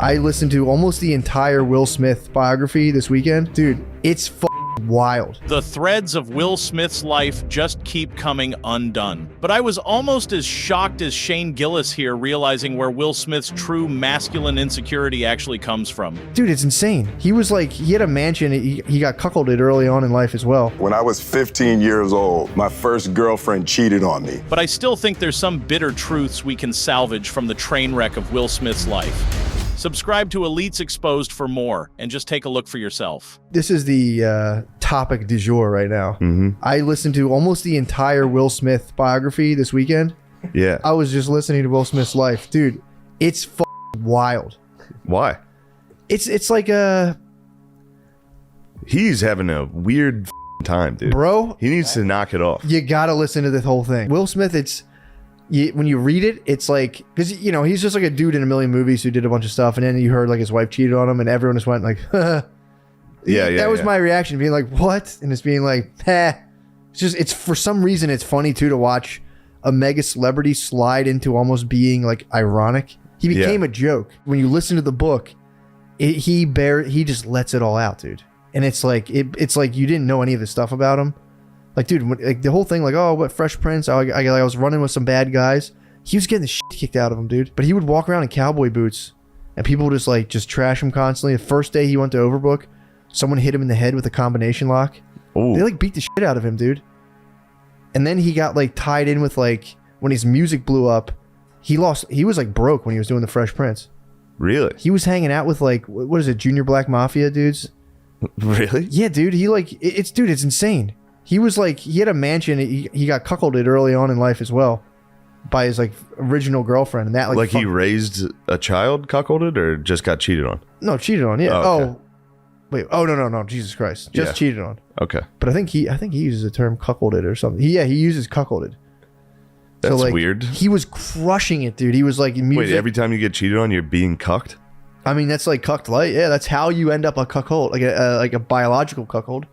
I listened to almost the entire Will Smith biography this weekend. Dude, it's wild. The threads of Will Smith's life just keep coming undone. But I was almost as shocked as Shane Gillis here, realizing where Will Smith's true masculine insecurity actually comes from. Dude, it's insane. He was like, he had a mansion. He got cuckolded early on in life as well. When I was 15 years old, my first girlfriend cheated on me. But I still think there's some bitter truths we can salvage from the train wreck of Will Smith's life. Subscribe to Elites Exposed for more, and just take a look for yourself. This is the topic du jour right now. I listened to almost the entire Will Smith biography this weekend. Yeah. I was just listening to Will Smith's life. Dude, it's wild. Why? It's like a... He's having a weird time, dude. Bro. He needs to knock it off. You gotta listen to this whole thing. Will Smith, when you read it, it's like, because, you know, he's just like a dude in a million movies who did a bunch of stuff, and then you heard like his wife cheated on him, and everyone just went like, yeah. That was my reaction, being like, what? And it's being like, it's for some reason, it's funny too to watch a mega celebrity slide into almost being like ironic. He became a joke. When you listen to the book, he just lets it all out, dude. And it's like, it's like you didn't know any of the stuff about him. Like, dude, like the whole thing, like, oh, what Fresh Prince? I was running with some bad guys. He was getting the shit kicked out of him, dude. But he would walk around in cowboy boots, and people would just trash him constantly. The first day he went to Overbook, someone hit him in the head with a combination lock. Ooh. They like beat the shit out of him, dude. And then he got like tied in with like when his music blew up. He was like broke when he was doing the Fresh Prince. Really? He was hanging out with like what is it, Junior Black Mafia dudes? Really? Yeah, dude. He like it's insane. He was like, he had a mansion. He got cuckolded early on in life as well by his like original girlfriend, and that like he raised a child cuckolded or just got cheated on? No, cheated on. Yeah. Oh, okay. Wait. Oh no. Jesus Christ. Just cheated on. Okay. But I think he uses the term cuckolded or something. He uses cuckolded. That's so, like, weird. He was crushing it, dude. He was like in music. Wait, every time you get cheated on, you're being cucked? I mean, that's like cucked light. Yeah, that's how you end up a cuckold, like a biological cuckold.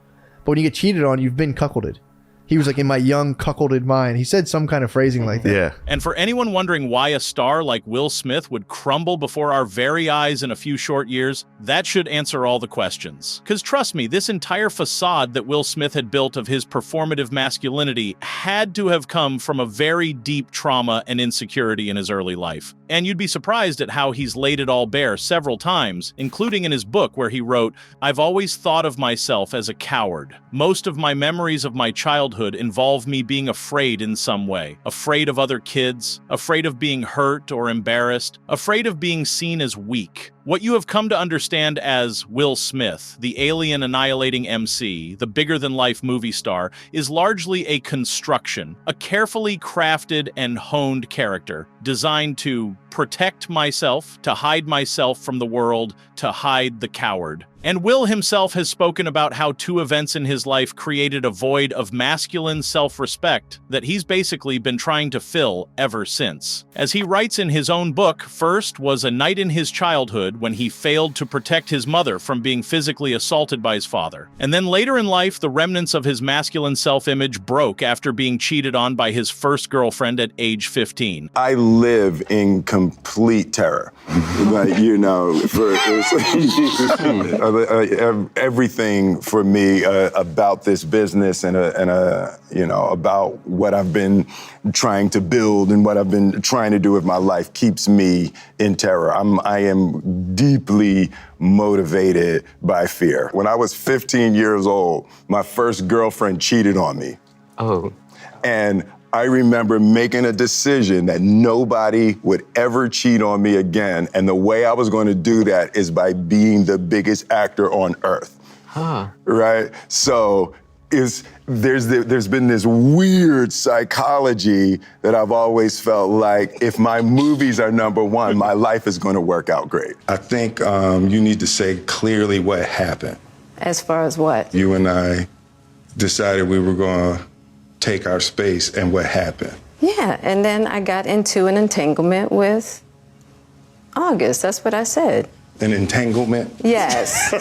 But when you get cheated on, you've been cuckolded. He was like, in my young cuckolded mind. He said some kind of phrasing like that. Yeah. And for anyone wondering why a star like Will Smith would crumble before our very eyes in a few short years, that should answer all the questions. Because trust me, this entire facade that Will Smith had built of his performative masculinity had to have come from a very deep trauma and insecurity in his early life. And you'd be surprised at how he's laid it all bare several times, including in his book where he wrote, "I've always thought of myself as a coward. Most of my memories of my childhood involve me being afraid in some way. Afraid of other kids, afraid of being hurt or embarrassed, afraid of being seen as weak." What you have come to understand as Will Smith, the alien annihilating MC, the bigger-than-life movie star, is largely a construction, a carefully crafted and honed character, designed to protect myself, to hide myself from the world, to hide the coward. And Will himself has spoken about how two events in his life created a void of masculine self-respect that he's basically been trying to fill ever since. As he writes in his own book, first was a night in his childhood when he failed to protect his mother from being physically assaulted by his father. And then later in life, the remnants of his masculine self-image broke after being cheated on by his first girlfriend at age 15. I live in complete terror. Like, you know, everything for me about this business and you know, about what I've been trying to build and what I've been trying to do with my life keeps me in terror. I am deeply motivated by fear. When I was 15 years old, my first girlfriend cheated on me. Oh. And I remember making a decision that nobody would ever cheat on me again. And the way I was going to do that is by being the biggest actor on earth. Huh. Right? So there's been this weird psychology that I've always felt like if my movies are number one, my life is going to work out great. I think you need to say clearly what happened. As far as what? You and I decided we were going to take our space, and what happened? Yeah, and then I got into an entanglement with August. That's what I said. An entanglement? Yes.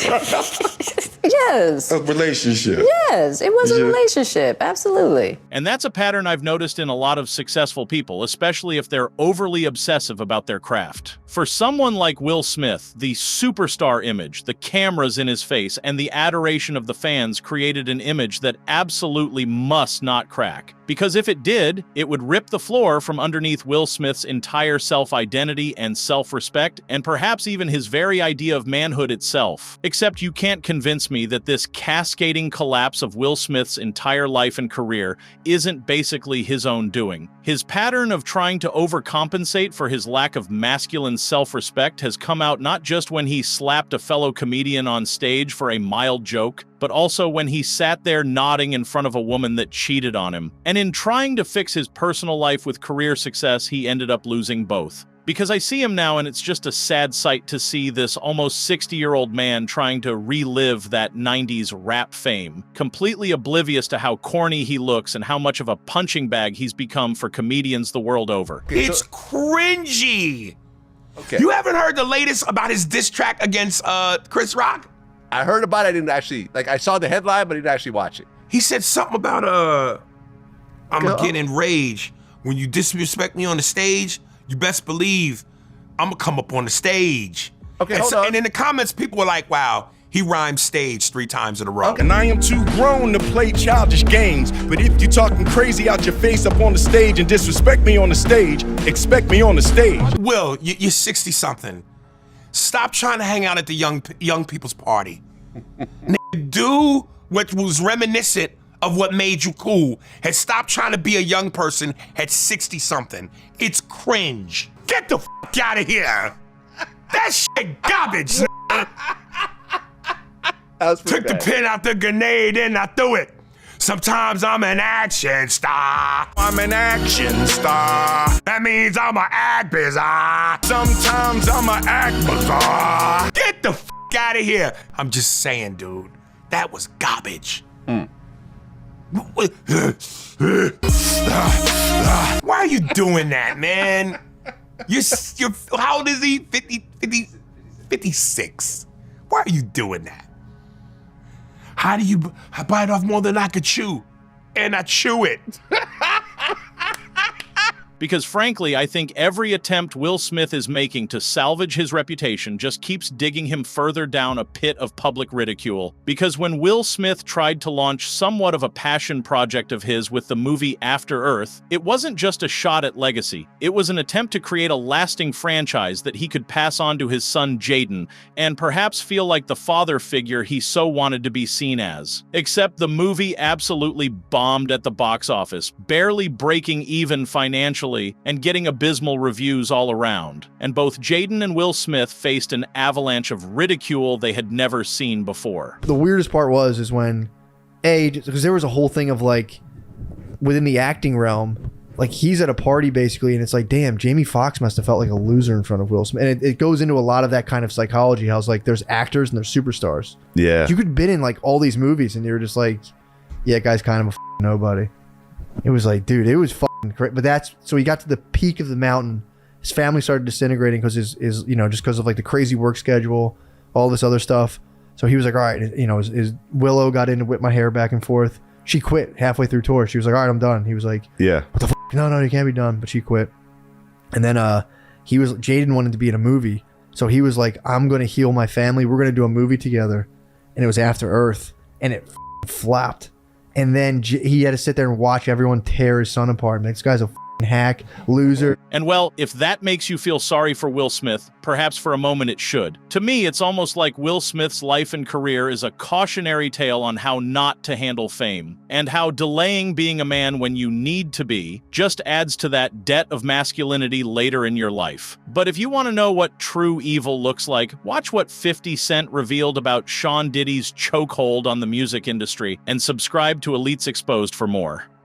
Yes. A relationship? Yes, it was a relationship. Absolutely. And that's a pattern I've noticed in a lot of successful people, especially if they're overly obsessive about their craft. For someone like Will Smith, the superstar image, the cameras in his face, and the adoration of the fans created an image that absolutely must not crack. Because if it did, it would rip the floor from underneath Will Smith's entire self-identity and self-respect, and perhaps even his very idea of manhood itself. Except you can't convince me that this cascading collapse of Will Smith's entire life and career isn't basically his own doing. His pattern of trying to overcompensate for his lack of masculine self-respect has come out not just when he slapped a fellow comedian on stage for a mild joke, but also when he sat there nodding in front of a woman that cheated on him. And in trying to fix his personal life with career success, he ended up losing both. Because I see him now and it's just a sad sight to see this almost 60-year-old man trying to relive that 90s rap fame, completely oblivious to how corny he looks and how much of a punching bag he's become for comedians the world over. It's cringy. Okay. You haven't heard the latest about his diss track against Chris Rock? I heard about it. I didn't actually, I saw the headline, but I didn't actually watch it. He said something about, I'm gonna get enraged. When you disrespect me on the stage, you best believe I'm gonna come up on the stage. Okay, and, hold on. and in the comments, people were like, wow, he rhymed stage 3 times in a row. And I am too grown to play childish games. But if you talking crazy out your face up on the stage and disrespect me on the stage, expect me on the stage. Will, you're 60-something. Stop trying to hang out at the young people's party. Do what was reminiscent of what made you cool, and stop trying to be a young person at 60-something. It's cringe. Get the f out of here. That shit garbage. Took the pin out the grenade and I threw it. Sometimes I'm an action star. I'm an action star. That means I'ma act bizarre. Sometimes I'ma act bizarre. Get the f out of here. I'm just saying, dude. That was garbage. Why are you doing that, man? You're how old is he? 56. Why are you doing that? How do you bite off more than I could chew? And I chew it. Because frankly, I think every attempt Will Smith is making to salvage his reputation just keeps digging him further down a pit of public ridicule. Because when Will Smith tried to launch somewhat of a passion project of his with the movie After Earth, it wasn't just a shot at legacy. It was an attempt to create a lasting franchise that he could pass on to his son Jaden, and perhaps feel like the father figure he so wanted to be seen as. Except the movie absolutely bombed at the box office, barely breaking even financially, and getting abysmal reviews all around. And both Jaden and Will Smith faced an avalanche of ridicule they had never seen before. The weirdest part is when, because there was a whole thing of like, within the acting realm, like he's at a party basically, and it's like, damn, Jamie Foxx must have felt like a loser in front of Will Smith. And it goes into a lot of that kind of psychology. How it's like, there's actors and there's superstars. Yeah. You could been in like all these movies, and you're just like, yeah, guy's kind of a nobody. It was like, dude, it was fucking crazy. But so he got to the peak of the mountain. His family started disintegrating because his just because of like the crazy work schedule, all this other stuff. So he was like, all right, his Willow got in to whip my hair back and forth. She quit halfway through tour. She was like, all right, I'm done. He was like, yeah, what the fuck? No, you can't be done. But she quit. And then Jaden wanted to be in a movie. So he was like, I'm going to heal my family. We're going to do a movie together. And it was After Earth. And it flopped. And then he had to sit there and watch everyone tear his son apart. This guy's a hack, loser. And well, if that makes you feel sorry for Will Smith, perhaps for a moment it should. To me, it's almost like Will Smith's life and career is a cautionary tale on how not to handle fame, and how delaying being a man when you need to be just adds to that debt of masculinity later in your life. But if you want to know what true evil looks like, watch what 50 Cent revealed about Sean Diddy's chokehold on the music industry, and subscribe to Elites Exposed for more.